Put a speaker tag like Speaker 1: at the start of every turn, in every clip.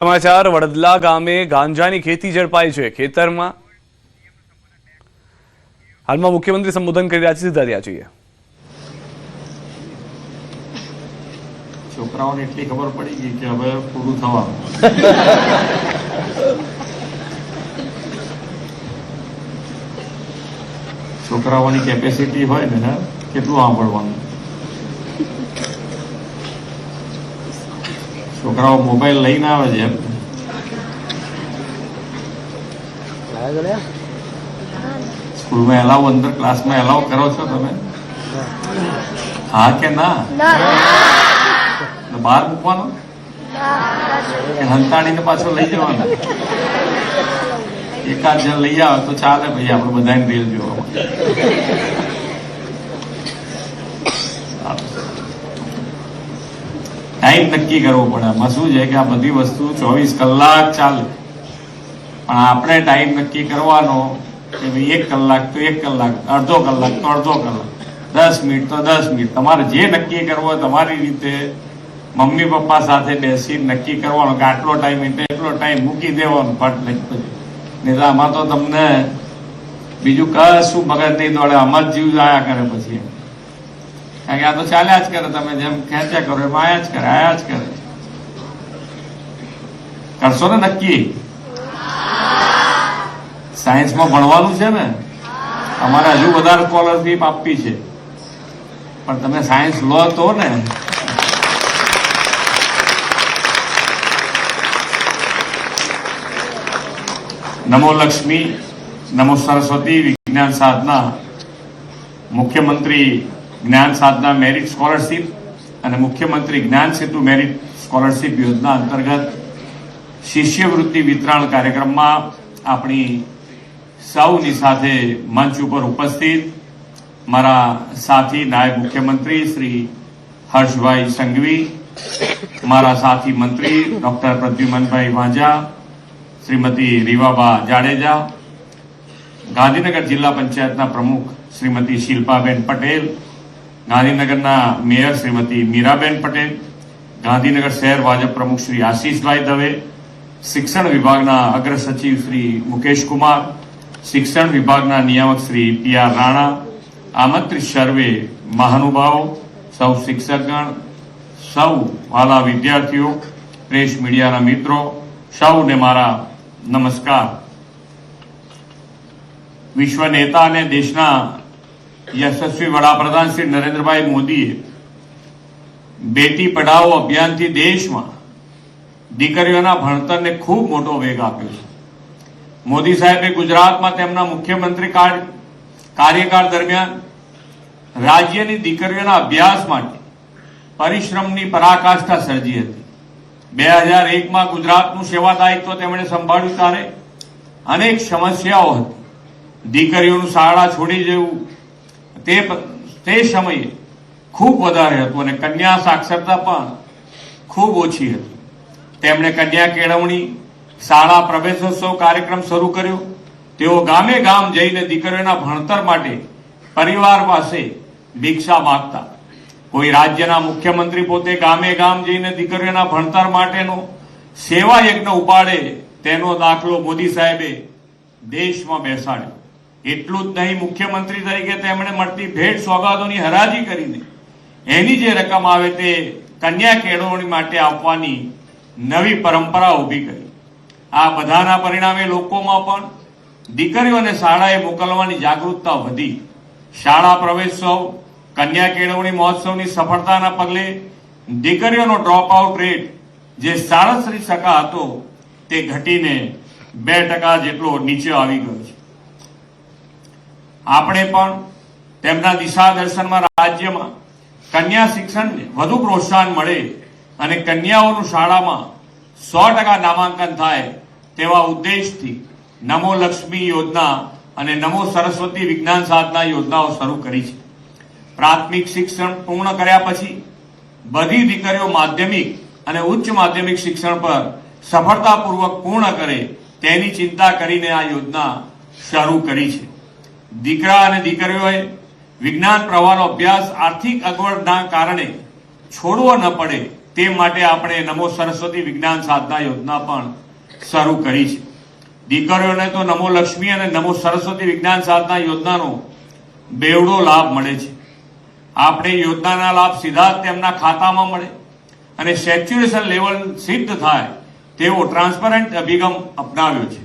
Speaker 1: સમાચાર વડદલા ગામે ગાંજાની ખેતી ઝડપાઈ છે। ખેતરમાં હાલમાં મુખ્યમંત્રી સંબોધન કરી રહ્યા છે। સીધા રહ્યા છીએ।
Speaker 2: છોકરાઓને એટલી ખબર પડી ગઈ કે હવે પૂરું થવાનું। છોકરાઓની કેપેસિટી હોય ને કેટલું સાંભળવાનું। છોકરાઓ મોબાઈલ લઈને આવે છે એમ સ્કૂલમાં એલાવ અંદર ક્લાસમાં એલાવ કરો છો તમે? હા કે ના? બહાર મૂકવાનો કે હંતાડીને પાછો લઈ જવાનો? એકાદ જણ લઈ આવે તો ચાલે ભાઈ, આપણે બધાને રીલ જોવા। ટાઈમ નક્કી કરવો પડે। આમાં શું છે કે આ બધી વસ્તુ 24 કલાક ચાલે, પણ આપણે ટાઈમ નક્કી કરવાનો કે ભાઈ 1 કલાક તો 1 કલાક, અડધો કલાક તો અડધો કલાક, 10 મિનિટ તો 10 મિનિટ। તમારે જે નક્કી કરવો તમારી રીતે મમ્મી પપ્પા સાથે બેસીને નક્કી કરવાનો કે આટલો ટાઈમ એટલે એટલો ટાઈમ મૂકી દેવાનો ફટ લઈ। નહીં તો આમાં તો તમને બીજું કશું મગજ નહીં દોડે, આમાં જ જીવ આયા કરે પછી। કારણ કે આ તો ચાલ્યા જ કરે, તમે જેમ ખેંચ્યા કરો એમ આયા જ કરે, આયા જ કરે। કરશો ને નક્કી? સાયન્સમાં ભણવાનું છે ને, અમારે હજુ વધારે સ્કોલરશીપ આપવી છે, પણ તમે સાયન્સ લો તો ને। નમો લક્ષ્મી, નમો સરસ્વતી વિજ્ઞાન સાધના, મુખ્યમંત્રી જ્ઞાન સાધના મેરિટ સ્કોલરશીપ અને મુખ્યમંત્રી જ્ઞાન સેતુ મેરિટ સ્કોલરશીપ યોજના અંતર્ગત શિષ્યવૃત્તિ વિતરણ કાર્યક્રમમાં આપણી સૌની સાથે મંચ ઉપર ઉપસ્થિત મારા સાથી નાયબ મુખ્યમંત્રી શ્રી હર્ષભાઈ સંઘવી, મારા સાથી મંત્રી ડોક્ટર પ્રદ્યુમનભાઈ વાંઝા, શ્રીમતી રીવાબા જાડેજા, ગાંધીનગર જિલ્લા પંચાયતના પ્રમુખ શ્રીમતી શિલ્પાબેન પટેલ, ગાંધીનગરના મેયર શ્રીમતી મીરાબેન પટેલ, ગાંધીનગર શહેર ભાજપ પ્રમુખ શ્રી આશીષભાઈ દવે, શિક્ષણ વિભાગના અગ્ર સચિવ શ્રી મુકેશ કુમાર, શિક્ષણ વિભાગના નિયામક શ્રી પી.આર. રાણા, આમંત્રિત સર્વે મહાનુભાવો, સૌ શિક્ષકગણ, સૌ વાલા વિદ્યાર્થીઓ, પ્રેસ મીડિયાના મિત્રો, સૌને મારા નમસ્કાર। વિશ્વ નેતા અને દેશના યશસ્વી વડાપ્રધાન શ્રી નરેન્દ્રભાઈ મોદીએ બેટી પઢાઓ અભિયાનથી દેશમાં દીકરીઓના ભણતરને ખૂબ મોટો વેગ આપ્યો છે। મોદી સાહેબે ગુજરાતમાં તેમના મુખ્યમંત્રી કાર્યકાળ દરમિયાન રાજ્યની દીકરીઓના અભ્યાસ માટે પરિશ્રમની પરાકાષ્ઠા સર્જી હતી। 2001માં ગુજરાતનું સેવાદાયિત્વ તેમણે સંભાળ્યું ત્યારે અનેક સમસ્યાઓ હતી। દીકરીઓનું શાળા છોડી જવું તે સમયે ખૂબ વધારે હતું અને કન્યા સાક્ષરતા પણ ખૂબ ઓછી હતી। તેમણે કન્યા કેળવણી, શાળા પ્રવેશોત્સવ કાર્યક્રમ શરૂ કર્યો। તેઓ ગામે ગામ જઈને દીકરીઓના ભણતર માટે પરિવાર પાસે ભિક્ષા માંગતા। કોઈ રાજ્યના મુખ્યમંત્રી પોતે ગામે ગામ જઈને દીકરીઓના ભણતર માટેનો સેવા યજ્ઞ ઉપાડે તેનો દાખલો મોદી સાહેબે દેશમાં બેસાડ્યો। એટલું જ નહીં, મુખ્યમંત્રી તરીકે તેમણે મળતી ભેટ સોગાદોની હરાજી કરીને એની જે રકમ આવે તે કન્યા કેળવણી માટે આપવાની નવી પરંપરા ઊભી કરી। આ બધાના પરિણામે લોકોમાં પણ દીકરીઓને શાળાએ મોકલવાની જાગૃતતા વધી। શાળા પ્રવેશોત્સવ, કન્યા કેળવણી મહોત્સવની સફળતાના પગલે દીકરીઓનો ડ્રોપ આઉટ રેટ જે 37% હતો તે ઘટીને 2% જેટલો નીચે આવી ગયો છે। આપણે પણ તેમના દિશા દર્શનમાં રાજ્યમાં કન્યા શિક્ષણને વધુ પ્રોત્સાહન મળે અને કન્યાઓનું શાળામાં 100% નામાંકન થાય તેવા ઉદ્દેશથી નમો લક્ષ્મી યોજના અને નમો સરસ્વતી વિજ્ઞાન સાધના યોજનાઓ શરૂ કરી છે। પ્રાથમિક શિક્ષણ પૂર્ણ કર્યા પછી બધી દીકરીઓ માધ્યમિક અને ઉચ્ચ માધ્યમિક શિક્ષણ પર સફળતાપૂર્વક પૂર્ણ કરે તેની ચિંતા કરીને આ યોજના શરૂ કરી છે। દીકરા અને દીકરીઓએ વિજ્ઞાન પ્રવાહનો અભ્યાસ આર્થિક અગવડના કારણે છોડવો ન પડે તે માટે આપણે નમો સરસ્વતી વિજ્ઞાન સાધના યોજના પણ શરૂ કરી છે. દીકરીઓને તો નમો લક્ષ્મી અને નમો સરસ્વતી વિજ્ઞાન સાધના યોજનાનો બેવડો લાભ મળે છે. આપણે યોજનાના લાભ સીધા જ તેમના ખાતામાં મળે અને સેચ્યુરેશન લેવલ સિદ્ધ થાય તેવો ટ્રાન્સપરન્ટ અભિગમ અપનાવ્યો છે.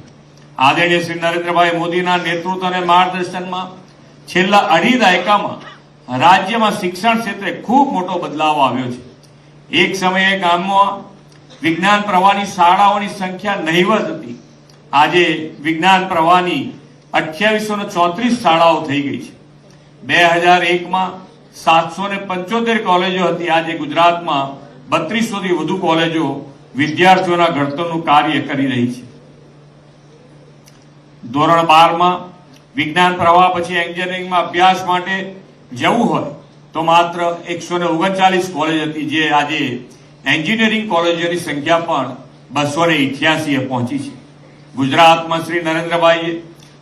Speaker 2: આદરણીય શ્રી નરેન્દ્રભાઈ મોદીના નેતૃત્વ અને માર્ગદર્શનમાં છેલ્લા 2.5 દાયકામાં રાજ્યમાં શિક્ષણ ક્ષેત્રે ખૂબ મોટો બદલાવ આવ્યો છે. એક સમયે ગામમાં વિજ્ઞાન પ્રવાહની શાળાઓની સંખ્યા નહીવત હતી. આજે વિજ્ઞાન પ્રવાહની 2834 શાળાઓ થઈ ગઈ છે. 2001માં 775 કોલેજો હતી. આજે ગુજરાતમાં 3200થી વધુ કોલેજો વિદ્યાર્થીઓના ઘડતરનું કાર્ય કરી રહી છે. ધોરણ 12માં વિજ્ઞાન પ્રવાહ પછી એન્જિનિયરિંગમાં અભ્યાસ માટે જવું હોય તો માત્ર 139 કોલેજ હતી, જે આજે એન્જિનિયરિંગ કોલેજોની સંખ્યા પણ 288 પહોંચી છે. ગુજરાતમાં શ્રી નરેન્દ્રભાઈએ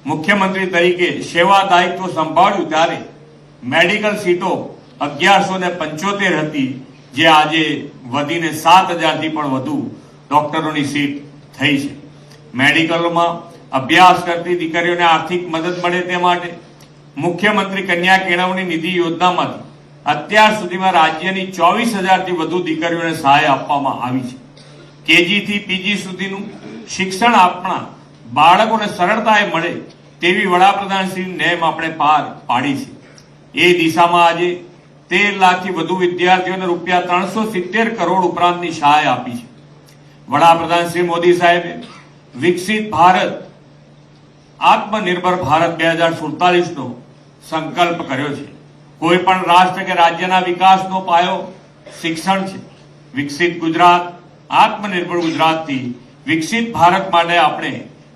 Speaker 2: મુખ્યમંત્રી તરીકે સેવા દાયિત્વ સંભાળ્યું ત્યારે મેડિકલ સીટો 1175 હતી, જે આજે વધીને 7000થી પણ વધુ ડોક્ટરોની સીટ થઈ છે. મેડિકલમાં અભ્યાસ કરતી દીકરીઓને આર્થિક મદદ મળે તે માટે મુખ્યમંત્રી કન્યા કેળવણી નિધિ યોજનામાંથી અત્યાર સુધીમાં રાજ્યની 24000થી વધુ દીકરીઓને સહાય આપવામાં આવી છે. કેજી થી પીજી સુધીનું શિક્ષણ આપણા બાળકોને સરળતાએ મળે તેવી વડાપ્રધાનશ્રીની નેમ આપણે પાર પાડી છે. એ દિશામાં આજે 13 લાખથી વધુ વિદ્યાર્થીઓને રૂપિયા 370 કરોડ ઉપરાંતની સહાય આપી છે. વડાપ્રધાન શ્રી મોદી સાહેબે વિકસિત ભારત આત્મનિર્ભર ભારત 2047નો સંકલ્પ કર્યો છે. કોઈ પણ રાષ્ટ્ર કે રાજ્યના વિકાસનો પાયો શિક્ષણ છે. વિકસિત ગુજરાત, આત્મનિર્ભર ગુજરાતથી વિકસિત ભારત માટે આપણે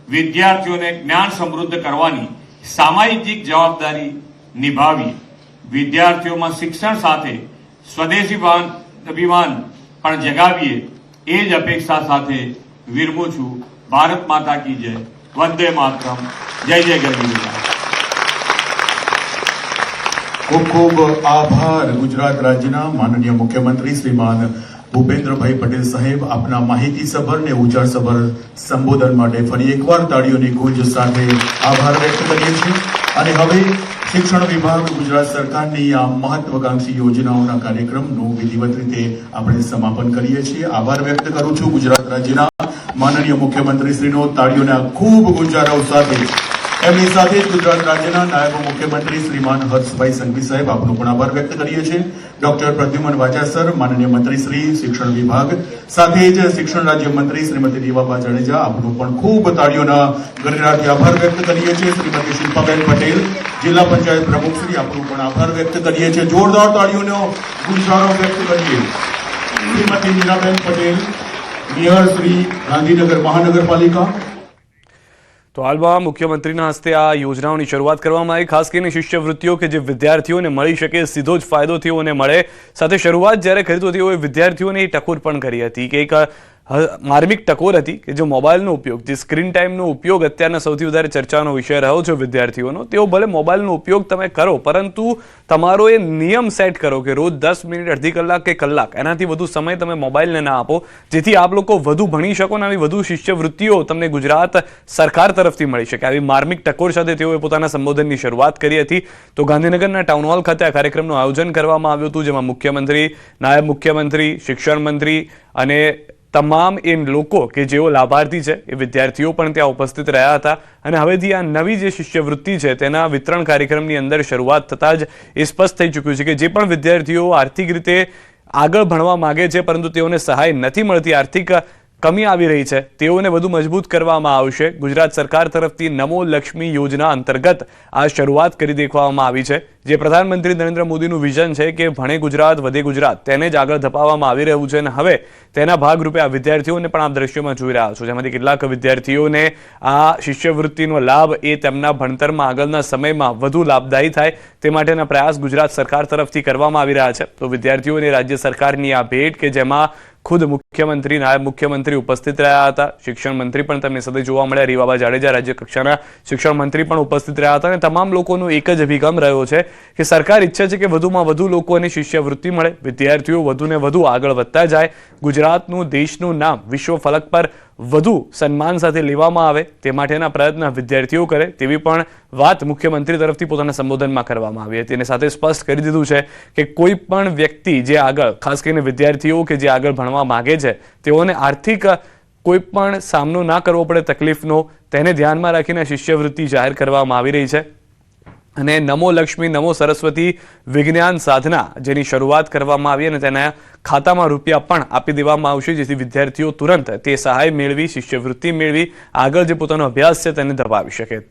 Speaker 2: વિદ્યાર્થીઓને જ્ઞાન સમૃદ્ધ કરવાની સામાજિક જવાબદારી નિભાવીએ. વિદ્યાર્થીઓમાં શિક્ષણ સાથે સ્વદેશી અભિમાન પણ જગાવીએ. એ જ અપેક્ષા સાથે વિરમું છું. ભારત માતા કી જય. વંદે માતરમ. જય જય ગરવી.
Speaker 3: ખૂબ ખૂબ આભાર ગુજરાત રાજ્યના માનનીય મુખ્યમંત્રી શ્રીમાન ભૂપેન્દ્રભાઈ પટેલ સાહેબ, આપના માહિતીસભર ને ઉજાસભર સંબોધન માટે ફરી એકવાર તાળીઓની ગૂંજ સાથે આભાર વ્યક્ત કરીએ છીએ. અને હવે શિક્ષણ વિભાગ ગુજરાત સરકારની આ મહત્વકાંક્ષી યોજનાઓના કાર્યક્રમનું વિધિવત રીતે આપણે સમાપન કરીએ છીએ. આભાર વ્યક્ત કરું છું ગુજરાત રાજ્યના માનનીય મુખ્યમંત્રી શ્રીનો તાળીઓના ખૂબ ગુંજારવ સાથે. એમની સાથે જ ગુજરાત રાજ્યના નાયબ મુખ્યમંત્રી શ્રીમાન હર્ષભાઈ સંઘવી સાહેબ, આપનો પણ આભાર વ્યક્ત કરીએ છીએ. ડોક્ટર પ્રદ્યુમન વાજાસર, માનનીય મંત્રી શ્રી શિક્ષણ વિભાગ, સાથે જ શિક્ષણ રાજ્ય મંત્રી શ્રીમતી રીવાબા જાડેજા, આપનો પણ ખૂબ તાળીઓના ગણરાથી આભાર વ્યક્ત કરીએ છીએ. શ્રીમતી શિલ્પાબેન પટેલ, જિલ્લા પંચાયત પ્રમુખ શ્રી, આપનો પણ આભાર વ્યક્ત કરીએ છીએ. જોરદાર તાળીઓનો ગુંજારો વ્યક્ત કરીએ. શ્રીમતી મીરાબેન પટેલ, મેયર શ્રી, ગાંધીનગર મહાનગરપાલિકા.
Speaker 1: તો હાલમાં મુખ્યમંત્રીના હસ્તે આ યોજનાઓની શરૂઆત કરવામાં આવી. ખાસ કરીને શિષ્યવૃત્તિઓ કે જે વિદ્યાર્થીઓને મળી શકે, સીધો જ ફાયદો તેઓને મળે. સાથે શરૂઆત જ્યારે કરી તો તેઓએ વિદ્યાર્થીઓને એ ટકોર પણ કરી હતી કે એક માર્મિક ટકોર હતી કે જે મોબાઈલનો ઉપયોગ, જે સ્ક્રીન ટાઈમનો ઉપયોગ અત્યારના સૌથી વધારે ચર્ચાનો વિષય રહ્યો છે વિદ્યાર્થીઓનો. તેઓ ભલે મોબાઈલનો ઉપયોગ તમે કરો, પરંતુ તમારો એ નિયમ સેટ કરો કે રોજ 10 મિનિટ, અડધી કલાક કે કલાક, એનાથી વધુ સમય તમે મોબાઈલને ના આપો, જેથી આપ લોકો વધુ ભણી શકો અને આવી વધુ શિષ્યવૃત્તિઓ તમને ગુજરાત સરકાર તરફથી મળી શકે. આવી માર્મિક ટકોર સાથે તેઓએ પોતાના સંબોધનની શરૂઆત કરી હતી. તો ગાંધીનગરના ટાઉન હોલ ખાતે આ કાર્યક્રમનું આયોજન કરવામાં આવ્યું હતું, જેમાં મુખ્યમંત્રી, નાયબ મુખ્યમંત્રી, શિક્ષણ મંત્રી અને તમામ એ લોકો કે જેઓ લાભાર્થી છે એ વિદ્યાર્થીઓ પણ ત્યાં ઉપસ્થિત રહ્યા હતા. અને હવેથી આ નવી જે શિષ્યવૃત્તિ છે તેના વિતરણ કાર્યક્રમની અંદર શરૂઆત થતાં જ એ સ્પષ્ટ થઈ ચૂક્યું છે કે જે પણ વિદ્યાર્થીઓ આર્થિક રીતે આગળ ભણવા માંગે છે પરંતુ તેઓને સહાય નથી મળતી, આર્થિક કમી આવી રહી છે, તેઓને વધુ મજબૂત કરવામાં આવશે. ગુજરાત સરકાર તરફથી નમો લક્ષ્મી યોજના અંતર્ગત આ શરૂઆત કરી દેખાડવામાં આવી છે, જે પ્રધાનમંત્રી નરેન્દ્ર મોદીનું વિઝન છે કે ભણે ગુજરાત વધે ગુજરાત, તેને જ આગળ ધપાવવામાં આવી રહ્યું છે. અને હવે તેના ભાગરૂપે આ વિદ્યાર્થીઓને પણ આપ દ્રશ્યોમાં જોઈ રહ્યા છો, જેમાંથી કેટલાક વિદ્યાર્થીઓને આ શિષ્યવૃત્તિનો લાભ એ તેમના ભણતરમાં આગળના સમયમાં વધુ લાભદાયી થાય તે માટેના પ્રયાસ ગુજરાત સરકાર તરફથી કરવામાં આવી રહ્યા છે. તો વિદ્યાર્થીઓને રાજ્ય સરકારની આ ભેટ કે જેમાં ખુદ મુખ્યમંત્રી, નાયબ મુખ્યમંત્રી ઉપસ્થિત રહ્યા હતા, શિક્ષણ મંત્રી પણ તેમની સાથે જોવા મળ્યા, રીવાબા જાડેજા રાજ્ય કક્ષાના શિક્ષણ મંત્રી પણ ઉપસ્થિત રહ્યા હતા. અને તમામ લોકોનો એક જ અભિગમ રહ્યો છે કે સરકાર ઈચ્છે છે કે વધુમાં વધુ લોકોને શિષ્યવૃત્તિ મળે, વિદ્યાર્થીઓ વધુને વધુ આગળ વધતા જાય, ગુજરાતનું દેશનું નામ વિશ્વ ફલક પર વધુ સન્માન સાથે લેવામાં આવે તે માટેના પ્રયત્ન વિદ્યાર્થીઓ કરે તેવી પણ વાત મુખ્યમંત્રી તરફથી પોતાના સંબોધનમાં કરવામાં આવી હતી અને સાથે સ્પષ્ટ કરી દીધું છે કે કોઈ પણ વ્યક્તિ જે આગળ, ખાસ કરીને વિદ્યાર્થીઓ કે જે આગળ ભણવા માંગે છે તેઓને આર્થિક કોઈ પણ સામનો ના કરવો પડે તકલીફનો, તેને ધ્યાનમાં રાખીને શિષ્યવૃત્તિ જાહેર કરવામાં આવી રહી છે અને નમો લક્ષ્મી નમો સરસ્વતી વિજ્ઞાન સાધના જેની શરૂઆત કરવામાં આવી અને તેના ખાતામાં રૂપિયા પણ આપી દેવામાં આવશે, જેથી વિદ્યાર્થીઓ તુરંત તે સહાય મેળવી, શિષ્યવૃત્તિ મેળવી આગળ જે પોતાનો અભ્યાસ છે તેને દબાવી શકે.